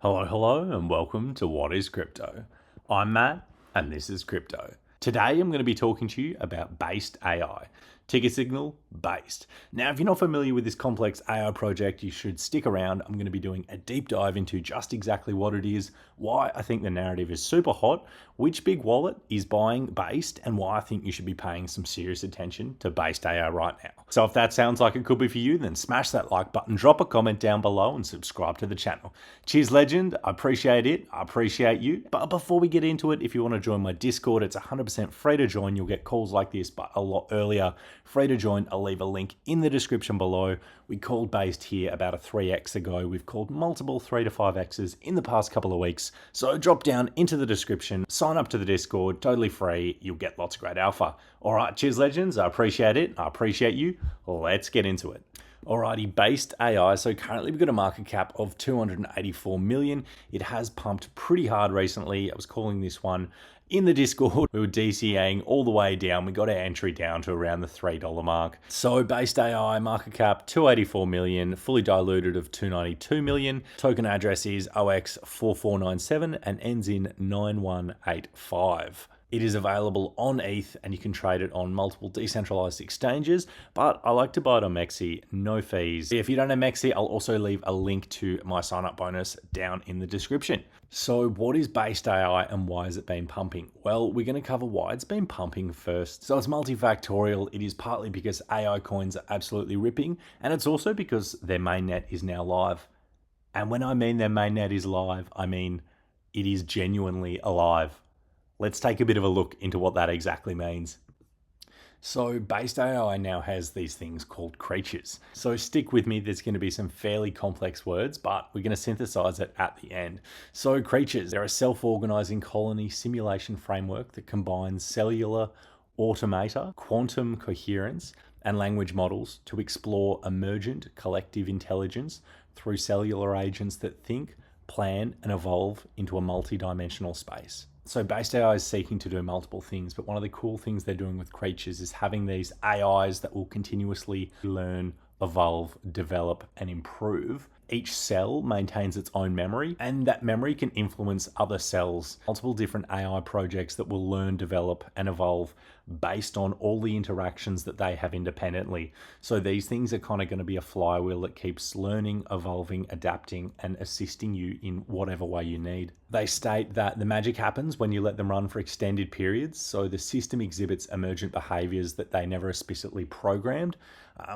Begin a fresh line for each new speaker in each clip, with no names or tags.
Hello, and welcome to What is Crypto? I'm Matt, and this is Crypto. Today, I'm going to be talking to you about Based AI. Ticker signal, Based. Now, if you're not familiar with this complex AI project, you should stick around. I'm going to be doing a deep dive into just exactly what it is, why I think the narrative is super hot, which big wallet is buying Based, and why I think you should be paying some serious attention to Based AI right now. So if that sounds like it could be for you, then smash that like button, drop a comment down below, and subscribe to the channel. Cheers, legend. I appreciate it. I appreciate you. But before we get into it, if you want to join my Discord, it's 100% free to join. You'll get calls like this, but a lot earlier. Free to join. I'll leave a link in the description below. We called Based here about a 3x ago. We've called multiple 3 to 5x's in the past couple of weeks. So drop down into the description, sign up to the Discord, totally free. You'll get lots of great alpha. All right, cheers, legends. I appreciate it. I appreciate you. Let's get into it. Alrighty, Based AI. So currently we've got a market cap of 284 million. It has pumped pretty hard recently. I was calling this one in the Discord. We were DCAing all the way down. We got our entry down to around the $3 mark. So Based AI market cap 284 million, fully diluted of 292 million. Token address is OX4497 and ends in 9185. It is available on ETH and you can trade it on multiple decentralized exchanges, but I like to buy it on MEXC, no fees. If you don't have MEXC, I'll also leave a link to my sign up bonus down in the description. So what is Based AI and why has it been pumping? Well, we're going to cover why it's been pumping first. So it's multifactorial. It is partly because AI coins are absolutely ripping, and it's also because their mainnet is now live. And when I mean their mainnet is live, I mean it is genuinely alive. Let's take a bit of a look into what that exactly means. So Based AI now has these things called creatures. So stick with me, there's going to be some fairly complex words, but we're going to synthesize it at the end. So creatures, they're a self-organizing colony simulation framework that combines cellular automata, quantum coherence, and language models to explore emergent collective intelligence through cellular agents that think, plan, and evolve into a multi-dimensional space. So Based AI is seeking to do multiple things, but one of the cool things they're doing with creatures is having these AIs that will continuously learn, evolve, develop, and improve. Each cell maintains its own memory, and that memory can influence other cells. Multiple different AI projects that will learn, develop, and evolve based on all the interactions that they have independently. So these things are kind of going to be a flywheel that keeps learning, evolving, adapting, and assisting you in whatever way you need. They state that the magic happens when you let them run for extended periods. So the system exhibits emergent behaviors that they never explicitly programmed,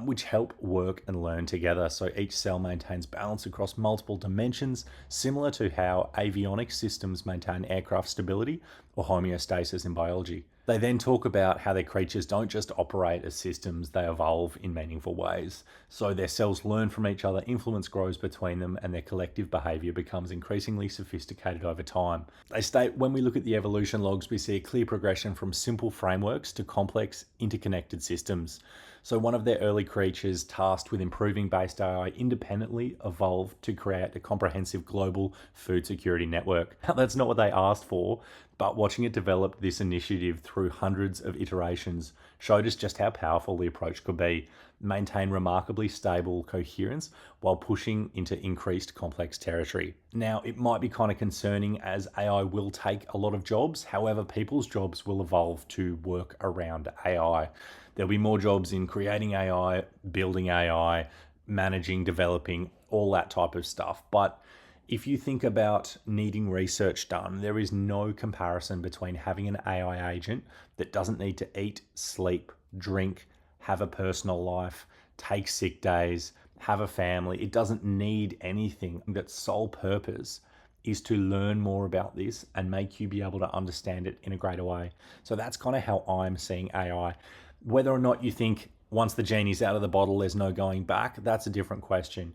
which help work and learn together. So each cell maintains balance across multiple dimensions, similar to how avionics systems maintain aircraft stability or homeostasis in biology. They then talk about how their creatures don't just operate as systems, they evolve in meaningful ways. So their cells learn from each other, influence grows between them, and their collective behavior becomes increasingly sophisticated over time. They state when we look at the evolution logs, we see a clear progression from simple frameworks to complex, interconnected systems. So one of their early creatures tasked with improving Based AI independently evolved to create a comprehensive global food security network. Now, that's not what they asked for, but watching it develop this initiative through hundreds of iterations showed us just how powerful the approach could be. Maintain remarkably stable coherence while pushing into increased complex territory. Now, it might be kind of concerning as AI will take a lot of jobs. However, people's jobs will evolve to work around AI. There'll be more jobs in creating AI, building AI, managing, developing, all that type of stuff. But if you think about needing research done, there is no comparison between having an AI agent that doesn't need to eat, sleep, drink, have a personal life, take sick days, have a family. It doesn't need anything. That's sole purpose is to learn more about this and make you be able to understand it in a greater way. So that's kind of how I'm seeing AI. Whether or not you think once the genie's out of the bottle, there's no going back, that's a different question.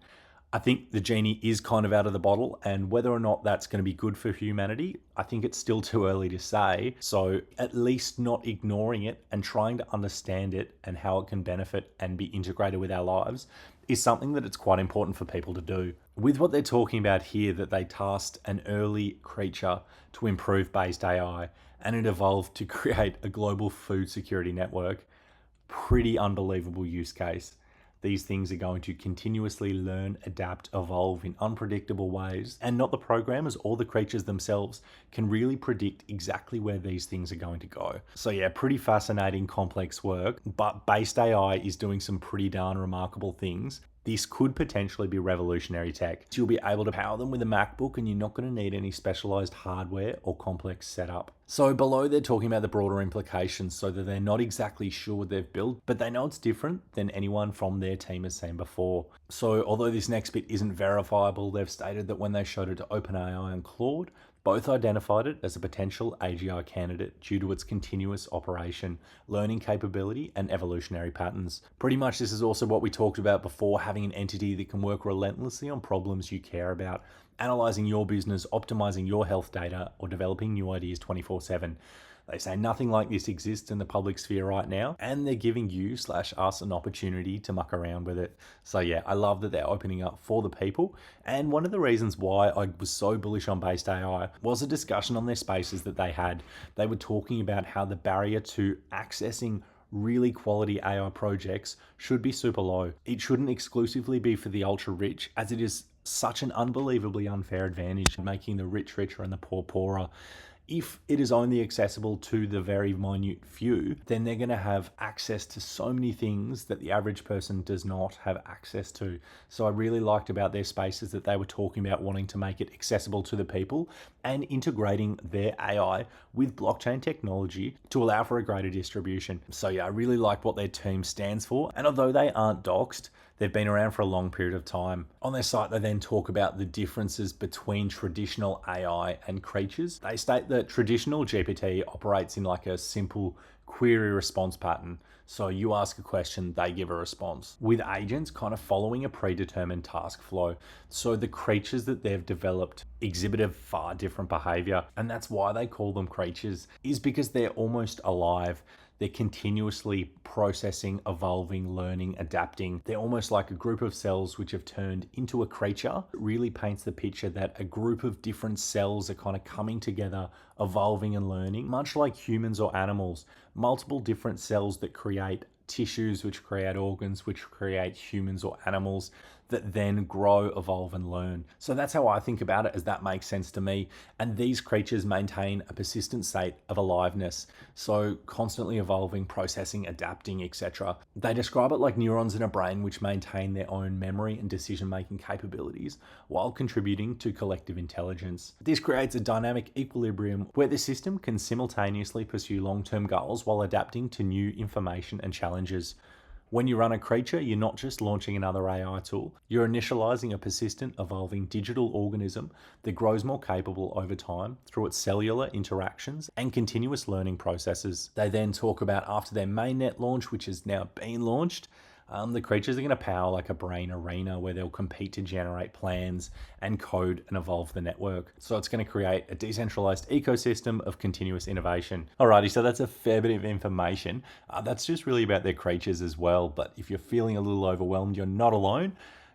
I think the genie is kind of out of the bottle, and whether or not that's going to be good for humanity, I think it's still too early to say. So at least not ignoring it and trying to understand it and how it can benefit and be integrated with our lives is something that it's quite important for people to do. With what they're talking about here, that they tasked an early creature to improve Based AI and it evolved to create a global food security network, pretty unbelievable use case. These things are going to continuously learn, adapt, evolve in unpredictable ways, and not the programmers or the creatures themselves can really predict exactly where these things are going to go. So yeah, pretty fascinating, complex work, but Based AI is doing some pretty darn remarkable things. This could potentially be revolutionary tech. So you'll be able to power them with a MacBook and you're not going to need any specialized hardware or complex setup. So below they're talking about the broader implications so that they're not exactly sure what they've built, but they know it's different than anyone from their team has seen before. So although this next bit isn't verifiable, they've stated that when they showed it to OpenAI and Claude, both identified it as a potential AGI candidate due to its continuous operation, learning capability, and evolutionary patterns. Pretty much this is also what we talked about before, having an entity that can work relentlessly on problems you care about, analyzing your business, optimizing your health data, or developing new ideas 24/7. They say nothing like this exists in the public sphere right now, and they're giving you/us an opportunity to muck around with it. So yeah, I love that they're opening up for the people. And one of the reasons why I was so bullish on Based AI was a discussion on their spaces that they had. They were talking about how the barrier to accessing really quality AI projects should be super low. It shouldn't exclusively be for the ultra rich, as it is such an unbelievably unfair advantage in making the rich richer and the poor poorer. If it is only accessible to the very minute few, then they're going to have access to so many things that the average person does not have access to. So I really liked about their spaces that they were talking about wanting to make it accessible to the people and integrating their AI with blockchain technology to allow for a greater distribution. So yeah, I really like what their team stands for. And although they aren't doxed, they've been around for a long period of time. On their site, they then talk about the differences between traditional AI and creatures. They state that traditional GPT operates in like a simple query response pattern. So you ask a question, they give a response, with agents kind of following a predetermined task flow. So the creatures that they've developed exhibit a far different behavior. And that's why they call them creatures, is because they're almost alive. They're continuously processing, evolving, learning, adapting. They're almost like a group of cells which have turned into a creature. It really paints the picture that a group of different cells are kind of coming together, evolving and learning, much like humans or animals. Multiple different cells that create tissues, which create organs, which create humans or animals that then grow, evolve, and learn. So that's how I think about it, as that makes sense to me. And these creatures maintain a persistent state of aliveness, so constantly evolving, processing, adapting, etc. They describe it like neurons in a brain which maintain their own memory and decision-making capabilities while contributing to collective intelligence. This creates a dynamic equilibrium where the system can simultaneously pursue long-term goals while adapting to new information and challenges. When you run a creature, you're not just launching another AI tool, you're initializing a persistent, evolving digital organism that grows more capable over time through its cellular interactions and continuous learning processes. They then talk about after their mainnet launch, which has now been launched, the creatures are going to power like a brain arena where they'll compete to generate plans and code and evolve the network. So it's going to create a decentralized ecosystem of continuous innovation. Alrighty, so that's a fair bit of information. That's just really about their creatures as well. But if you're feeling a little overwhelmed, you're not alone.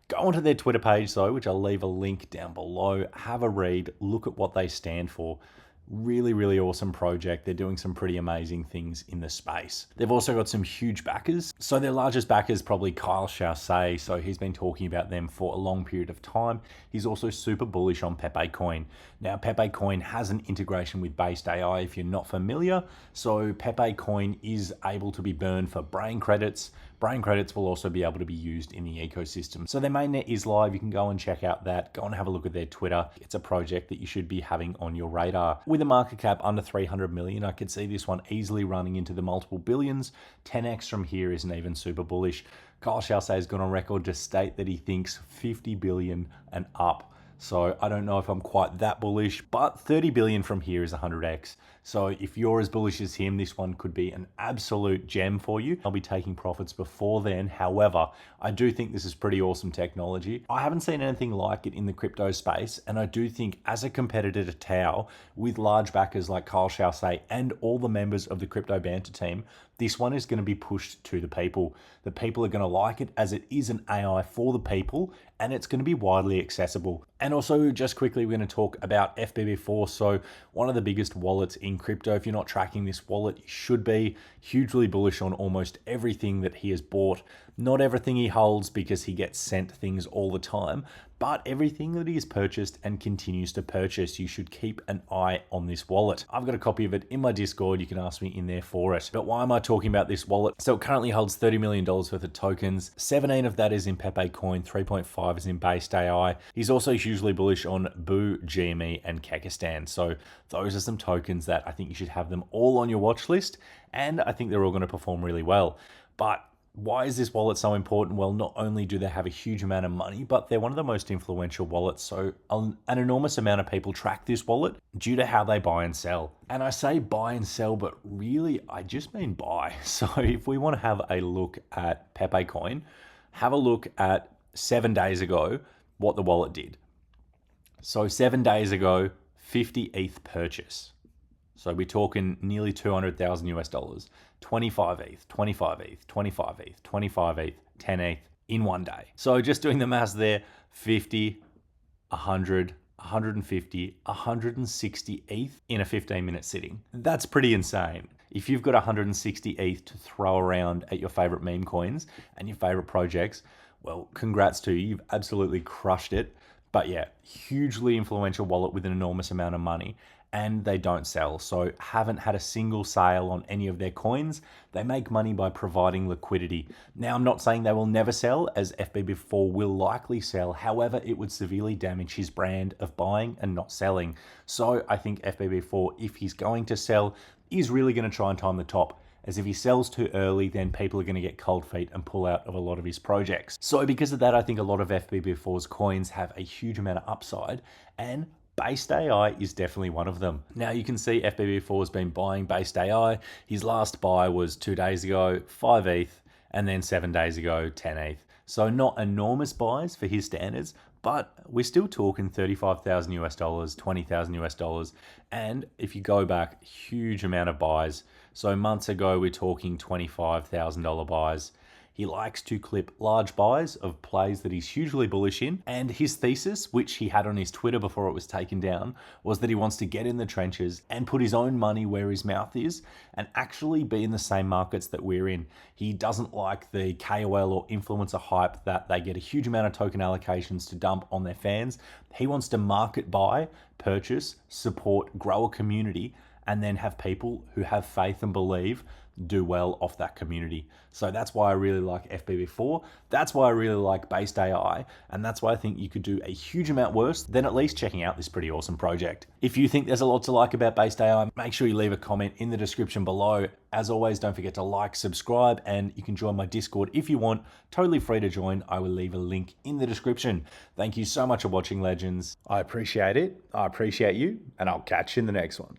Go onto their Twitter page though, which I'll leave a link down below. Have a read, look at what they stand for. Really, really awesome project. They're doing some pretty amazing things in the space. They've also got some huge backers. So their largest backer is probably Kyle Chaussee. So he's been talking about them for a long period of time. He's also super bullish on Pepe Coin. Now, Pepe Coin has an integration with Based AI if you're not familiar. So Pepe Coin is able to be burned for brain credits. Brain credits will also be able to be used in the ecosystem. So their mainnet is live. You can go and check out that. Go and have a look at their Twitter. It's a project that you should be having on your radar. With a market cap under 300 million, I could see this one easily running into the multiple billions. 10x from here isn't even super bullish. Kyle Chaussee has gone on record to state that he thinks 50 billion and up. So I don't know if I'm quite that bullish, but 30 billion from here is 100x. So if you're as bullish as him, this one could be an absolute gem for you. I'll be taking profits before then. However, I do think this is pretty awesome technology. I haven't seen anything like it in the crypto space. And I do think as a competitor to Tao, with large backers like Kyle Chaussee and all the members of the Crypto Banter team, This one is going to be pushed to the people. The people are going to like it as it is an AI for the people, and it's going to be widely accessible. And also, just quickly, we're going to talk about FBB4. So one of the biggest wallets in crypto. If you're not tracking this wallet, you should be. Hugely bullish on almost everything that he has bought. Not everything he holds, because he gets sent things all the time, but everything that he has purchased and continues to purchase, you should keep an eye on this wallet. I've got a copy of it in my Discord. You can ask me in there for it. But why am I talking about this wallet? So it currently holds $30 million worth of tokens. 17 of that is in Pepe Coin, 3.5 is in BASEDAI. He's also hugely bullish on Boo, GME, and Kekistan. So those are some tokens that I think you should have them all on your watch list, and I think they're all going to perform really well. But why is this wallet so important? Well, not only do they have a huge amount of money, but they're one of the most influential wallets. So an enormous amount of people track this wallet due to how they buy and sell. And I say buy and sell, but really I just mean buy. So if we want to have a look at Pepe Coin, have a look at 7 days ago what the wallet did. So 7 days ago, 50 ETH purchase. So we're talking nearly 200,000 US dollars, 25 ETH, 25 ETH, 25 ETH, 25 ETH, 10 ETH in 1 day. So just doing the maths there, 50, 100, 150, 160 ETH in a 15-minute sitting. That's pretty insane. If you've got 160 ETH to throw around at your favorite meme coins and your favorite projects, well, congrats to you. You've absolutely crushed it. But yeah, hugely influential wallet with an enormous amount of money, and they don't sell. So haven't had a single sale on any of their coins. They make money by providing liquidity. Now, I'm not saying they will never sell, as FBB4 will likely sell. However, it would severely damage his brand of buying and not selling. So I think FBB4, if he's going to sell, is really going to try and time the top, as if he sells too early, then people are going to get cold feet and pull out of a lot of his projects. So because of that, I think a lot of FBB4's coins have a huge amount of upside, and BASEDAI is definitely one of them. Now you can see FBB4 has been buying BASEDAI. His last buy was 2 days ago, 5 ETH, and then 7 days ago, 10 ETH. So not enormous buys for his standards, but we're still talking 35,000 US dollars, 20,000 US dollars. And if you go back, huge amount of buys. So months ago, we're talking $25,000 buys. He likes to clip large buys of plays that he's hugely bullish in. And his thesis, which he had on his Twitter before it was taken down, was that he wants to get in the trenches and put his own money where his mouth is and actually be in the same markets that we're in. He doesn't like the KOL or influencer hype that they get a huge amount of token allocations to dump on their fans. He wants to market buy, purchase, support, grow a community, and then have people who have faith and believe do well off that community. So that's why I really like FBB4. That's why I really like BASEDAI. And that's why I think you could do a huge amount worse than at least checking out this pretty awesome project. If you think there's a lot to like about BASEDAI, make sure you leave a comment in the description below. As always, don't forget to like, subscribe, and you can join my Discord if you want. Totally free to join. I will leave a link in the description. Thank you so much for watching, legends. I appreciate it. I appreciate you, and I'll catch you in the next one.